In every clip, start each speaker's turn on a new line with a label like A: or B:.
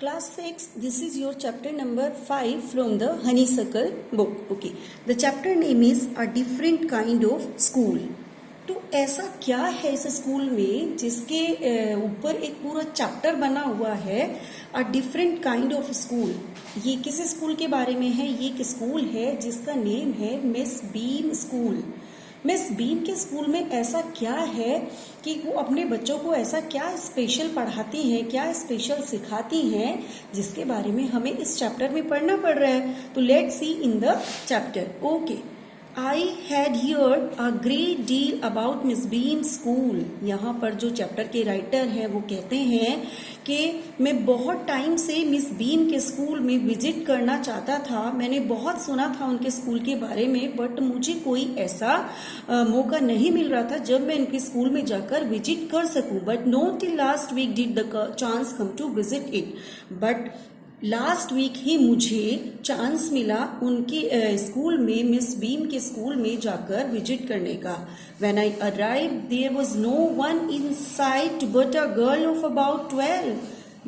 A: Class 6, this is your chapter number 5 from the Honeysuckle book. Okay, the chapter name is A Different Kind of School. तो ऐसा क्या है इस school में जिसके ऊपर एक पूरा चैप्टर बना हुआ है, a different kind of school. ये किस स्कूल के बारे में है? ये एक स्कूल है जिसका नेम है miss beam school. Miss beam के स्कूल में ऐसा क्या है कि वो अपने बच्चों को ऐसा क्या स्पेशल पढ़ाती हैं, क्या स्पेशल सिखाती हैं, जिसके बारे में हमें इस चैप्टर में पढ़ना पड़ रहा है. तो let's see in the chapter. Okay, I had heard a great deal about miss beam school. यहाँ पर जो चैप्टर के राइटर हैं वो कहते हैं कि मैं बहुत टाइम से मिस बीम के स्कूल में विजिट करना चाहता था. मैंने बहुत सुना था उनके स्कूल के बारे में, बट मुझे कोई ऐसा मौका नहीं मिल रहा था जब मैं उनके स्कूल में जाकर विजिट कर सकूं. But not till last week did the chance come to visit it. But last week ही मुझे चांस मिला उनके स्कूल में, मिस बीम के स्कूल में जाकर विजिट करने का. When I arrive there was no one in sight but a girl of about 12.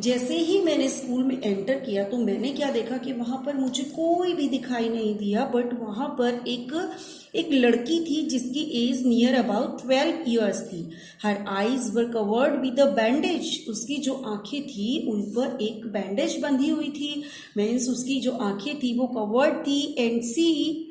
A: जैसे ही मैंने स्कूल में एंटर किया तो मैंने क्या देखा कि वहां पर मुझे कोई भी दिखाई नहीं दिया, बट वहां पर एक लड़की थी जिसकी एज नियर अबाउट 12 ईयर्स थी. Her eyes were covered with a bandage. उसकी जो आंखें थी उन पर एक बैंडेज बंधी हुई थी. मीन्स उसकी जो आंखें थी वो कवर्ड थी.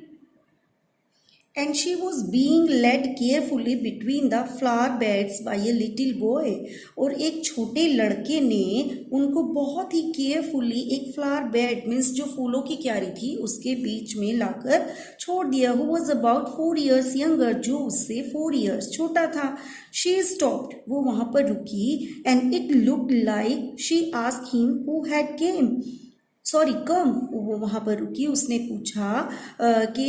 A: And she was being led carefully between the flower beds by a little boy. और एक छोटे लड़के ने उनको बहुत ही केयरफुली एक फ्लावर बेड मीन्स जो फूलों की क्यारी थी उसके बीच में लाकर छोड़ दिया. Who was about 4 years younger, जो उससे 4 years छोटा था. She stopped, वो वहां पर रुकी. And it looked like she asked him who had came. Sorry come. वो वहां पर रुकी. उसने पूछा कि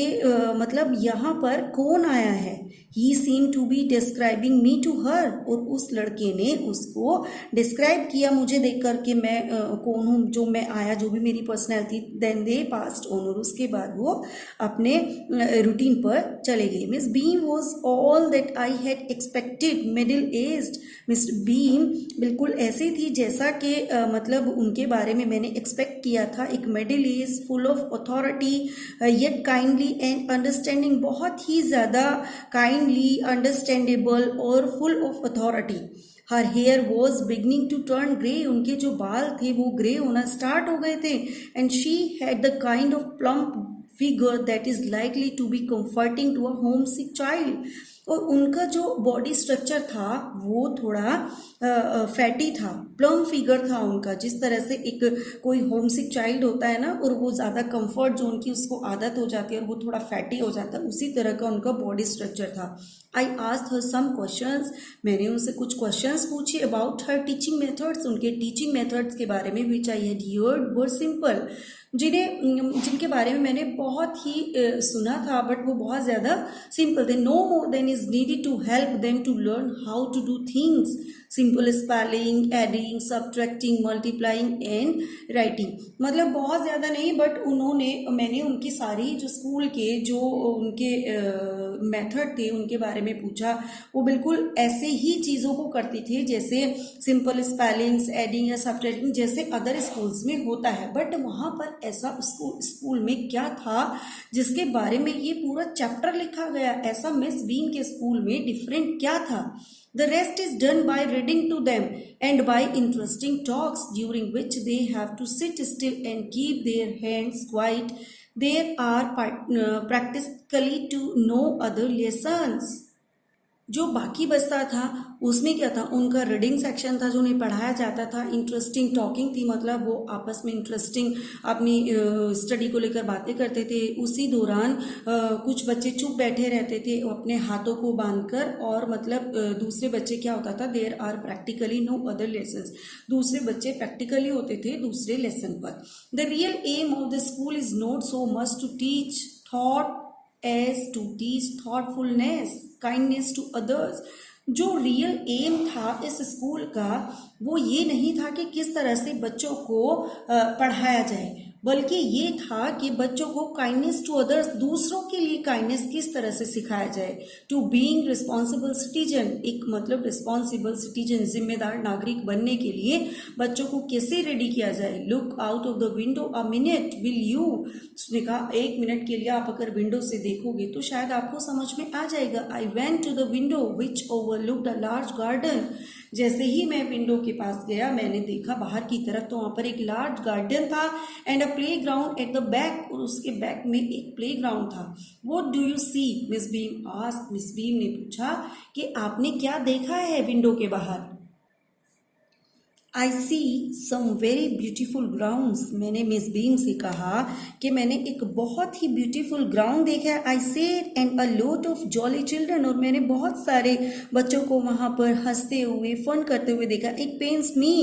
A: मतलब यहाँ पर कौन आया है. He seem to be describing me to her. और उस लड़के ने उसको डिस्क्राइब किया मुझे देखकर कि मैं कौन हूँ, जो मैं आया, जो भी मेरी personality. Then they passed on. और उसके बाद वो अपने रूटीन पर चले गए. Miss Beam was all that I had expected. Middle aged. Miss Beam बिल्कुल ऐसी थी जैसा कि मतलब उनके बारे में मैंने एक्सपेक्ट किया था. एक middle age, full of authority, yet kindly and understanding. बहुत ही ज़्यादा काइंडली, अंडरस्टैंडेबल और full of authority. Her hair was beginning to turn grey. उनके जो बाल थे वो ग्रे होना स्टार्ट हो गए थे. And she had the kind of plump figure that is likely to be comforting to a homesick child. और उनका जो बॉडी स्ट्रक्चर था वो थोड़ा फैटी था. प्लम फिगर था उनका, जिस तरह से एक कोई होमसिक चाइल्ड होता है ना, और वो ज़्यादा कंफर्ट जोन की उसको आदत हो जाती है और वो थोड़ा फैटी हो जाता है, उसी तरह का उनका बॉडी स्ट्रक्चर था. I asked her some questions. मैंने उनसे कुछ क्वेश्चंस पूछे अबाउट हर टीचिंग मेथड्स. उनके टीचिंग मेथड्स के बारे में भी चाहिए. हियर्ड वर सिंपल, जिनके बारे में मैंने बहुत ही सुना था, बट वो बहुत ज़्यादा सिंपल थे. No more than is needed to help them to learn how to do things. Simple spelling, adding, subtracting, multiplying and writing. मतलब बहुत ज़्यादा नहीं, बट मैंने उनकी सारी जो स्कूल के जो उनके मेथड थे उनके बारे में पूछा. वो बिल्कुल ऐसे ही चीज़ों को करती थी जैसे सिंपल स्पेलिंग्स, एडिंग या सब्ट्रैक्टिंग जैसे अदर स्कूल्स में होता है. बट वहाँ पर ऐसा स्कूल में क्या था जिसके बारे में ये पूरा चैप्टर लिखा गया. ऐसा मिस बीम के स्कूल में डिफरेंट क्या था. The rest is done by reading to them and by interesting talks during which they have to sit still and keep their hands quiet. There are practically to no other lessons. जो बाकी बचता था उसमें क्या था, उनका reading section था जो उन्हें पढ़ाया जाता था. इंटरेस्टिंग टॉकिंग थी, मतलब वो आपस में इंटरेस्टिंग अपनी स्टडी को लेकर बातें करते थे. उसी दौरान कुछ बच्चे चुप बैठे रहते थे अपने हाथों को बांधकर, और मतलब दूसरे बच्चे क्या होता था, there are practically no other lessons. दूसरे बच्चे प्रैक्टिकली होते थे दूसरे लेसन पर. The real aim of the school is not so much to teach thought as to teach thoughtfulness, kindness to others. जो रियल एम था इस स्कूल का वो ये नहीं था कि किस तरह से बच्चों को पढ़ाया जाए, बल्कि ये था कि बच्चों को काइंडनेस टू अदर्स, दूसरों के लिए काइंडनेस किस तरह से सिखाया जाए। टू बीइंग रिस्पॉन्सिबल सिटीजन, एक मतलब रिस्पॉन्सिबल सिटीजन, जिम्मेदार नागरिक बनने के लिए बच्चों को कैसे रेडी किया जाए। Look out of the window a minute will you, उसने कहा 1 मिनट के लिए आप अगर विंडो से देखोगे तो शायद आपको समझ में आ जाएगा। I went to the window which overlooked a large garden, जैसे ही मैं विंडो के पास गया मैंने देखा बाहर की तरफ तो वहां पर एक लार्ज गार्डन था and a playground at the back, और उसके बैक में एक प्ले ग्राउंड था। What do you see Miss Beam asked, Miss Beam ने पूछा कि आपने क्या देखा है विंडो के बाहर। आई सी सम वेरी ब्यूटीफुल ग्राउंड्स, मैंने मिस बीम से कहा कि मैंने एक बहुत ही ब्यूटीफुल ग्राउंड देखा है। I said and a lot of jolly children, और मैंने बहुत सारे बच्चों को वहाँ पर हंसते हुए फन करते हुए देखा। इट पेन्स मी,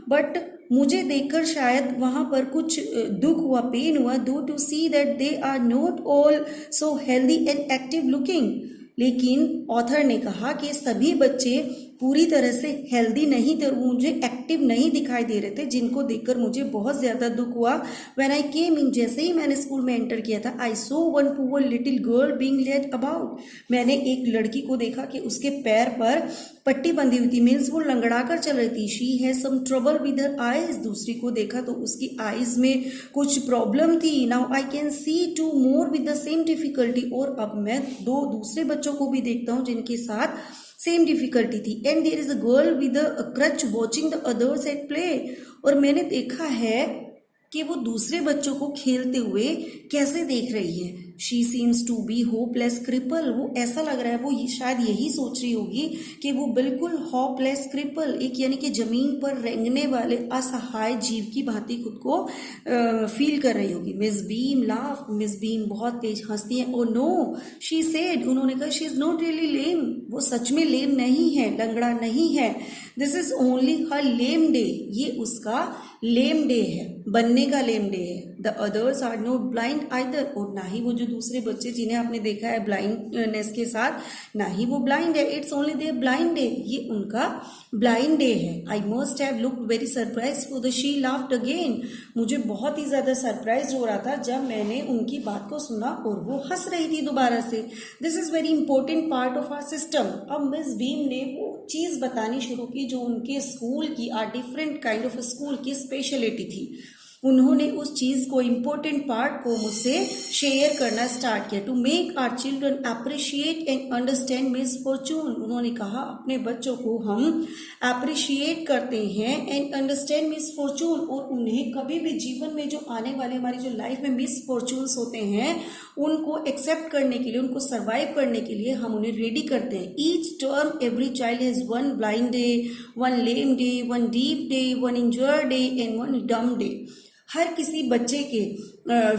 A: बट मुझे देखकर शायद वहाँ पर कुछ दुख हुआ, पेन हुआ, दो to see that they are not all so healthy and active looking. लेकिन ऑथर ने कहा कि सभी बच्चे पूरी तरह से हेल्दी नहीं थे, मुझे एक्टिव नहीं दिखाई दे रहे थे, जिनको देखकर मुझे बहुत ज़्यादा दुख हुआ। व्हेन आई केम इन, जैसे ही मैंने स्कूल में एंटर किया था, I saw one poor little girl being led about, मैंने एक लड़की को देखा कि उसके पैर पर पट्टी बंधी हुई थी, मीन्स वो लंगड़ा कर चल रही थी। She has some trouble with her eyes, दूसरी को देखा तो उसकी आईज में कुछ प्रॉब्लम थी। Now I can see two more with the same difficulty, और अब मैं दो दूसरे बच्चों को भी देखता हूँ जिनके साथ सेम डिफिकल्टी थी। And there is a girl with a crutch watching the others at play, और मैंने देखा है कि वो दूसरे बच्चों को खेलते हुए कैसे देख रही है। She seems to be hopeless cripple, वो ऐसा लग रहा है वो शायद यही सोच रही होगी कि वो बिल्कुल होपलेस क्रिपल, एक यानी कि जमीन पर रेंगने वाले असहाय जीव की भांति खुद को फील कर रही होगी। Miss beam laugh, miss beam बहुत तेज हंसती है। ओ नो शी सेड, उन्होंने कहा she is not really lame, वो सच में लेम नहीं है, लंगड़ा नहीं है। This is only her lame day, ये उसका लेम डे है, बनने का लेम डे है। The others are not blind either, और ना ही वो जो दूसरे बच्चे जिन्हें आपने देखा है ब्लाइंडनेस के साथ, ना ही वो ब्लाइंड है। It's only their blind day, ये उनका ब्लाइंड डे है। I must have looked very surprise for the she laughed again, मुझे बहुत ही ज़्यादा सरप्राइज हो रहा था जब मैंने उनकी बात को सुना और वो हंस रही थी दोबारा से। This is very important part of our system. अब मिस बीम ने वो चीज़ बतानी शुरू की जो उनके स्कूल की, आ डिफरेंट काइंड ऑफ स्कूल की स्पेशलिटी थी। उन्होंने उस चीज़ को, इम्पोर्टेंट पार्ट को मुझसे शेयर करना स्टार्ट किया। To make our children appreciate and understand misfortune, उन्होंने कहा अपने बच्चों को हम अप्रिशिएट करते हैं एंड अंडरस्टैंड मिस फॉर्चून, और उन्हें कभी भी जीवन में जो आने वाले हमारी जो लाइफ में मिस फॉर्चून्स होते हैं उनको एक्सेप्ट करने के लिए, उनको सर्वाइव करने के लिए हम उन्हें रेडी करते हैं। Each term every child has one blind day, one lame day, one deaf day, one injured day and one डम डे। हर किसी बच्चे के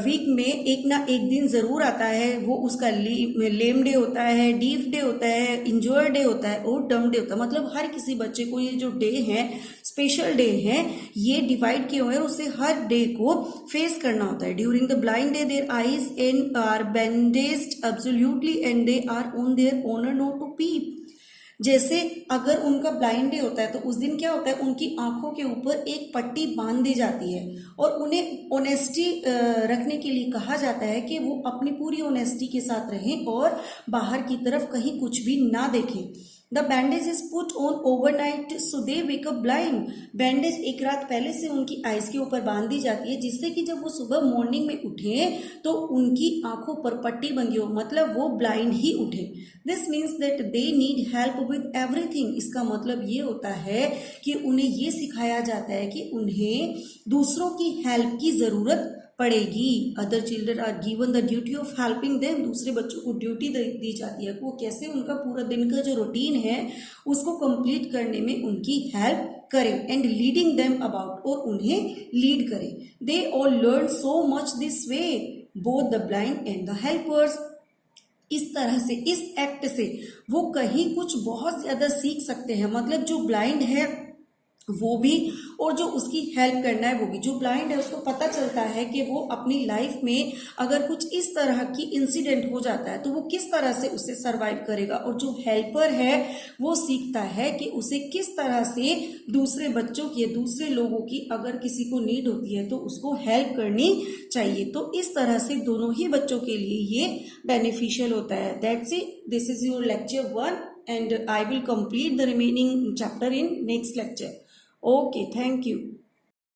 A: वीक में एक ना एक दिन ज़रूर आता है, वो उसका लेम डे होता है, डीफ डे होता है, इंजॉय डे होता है और डम डे होता है। मतलब हर किसी बच्चे को ये जो डे हैं, स्पेशल डे हैं, ये डिवाइड किए हुए हैं, उसे हर डे को फेस करना होता है। During the blind day their eyes and are bandaged absolutely and they are on their honour not to peep. जैसे अगर उनका ब्लाइंड डे होता है तो उस दिन क्या होता है, उनकी आंखों के ऊपर एक पट्टी बांध दी जाती है और उन्हें ऑनेस्टी रखने के लिए कहा जाता है कि वो अपनी पूरी ऑनेस्टी के साथ रहें और बाहर की तरफ कहीं कुछ भी ना देखें। The bandage is put on overnight so they wake up blind, bandage एक रात पहले से उनकी आइज के ऊपर बांध दी जाती है जिससे कि जब वो सुबह मॉर्निंग में उठें तो उनकी आंखों पर पट्टी बंधी हो, मतलब वो ब्लाइंड ही उठे। This means that they need help with everything, इसका मतलब ये होता है कि उन्हें ये सिखाया जाता है कि उन्हें दूसरों की हेल्प की ज़रूरत पड़ेगी। Other children are given the duty of helping them, दूसरे बच्चों को ड्यूटी दी जाती है कि वो कैसे उनका पूरा दिन का जो रूटीन है उसको कंप्लीट करने में उनकी हेल्प करें एंड लीडिंग देम अबाउट, और उन्हें लीड करें। They all learn so much this way, both the blind and the helpers. इस तरह से, इस एक्ट से वो कहीं कुछ बहुत ज़्यादा सीख सकते हैं। मतलब जो ब्लाइंड है वो भी, और जो उसकी हेल्प करना है वो भी। जो ब्लाइंड है उसको पता चलता है कि वो अपनी लाइफ में अगर कुछ इस तरह की इंसिडेंट हो जाता है तो वो किस तरह से उसे सरवाइव करेगा, और जो हेल्पर है वो सीखता है कि उसे किस तरह से दूसरे बच्चों की, दूसरे लोगों की अगर किसी को नीड होती है तो उसको हेल्प करनी चाहिए। तो इस तरह से दोनों ही बच्चों के लिए ये बेनिफिशियल होता है। That's it, this is your lecture 1 and I will complete the remaining chapter in next lecture. Okay, thank you.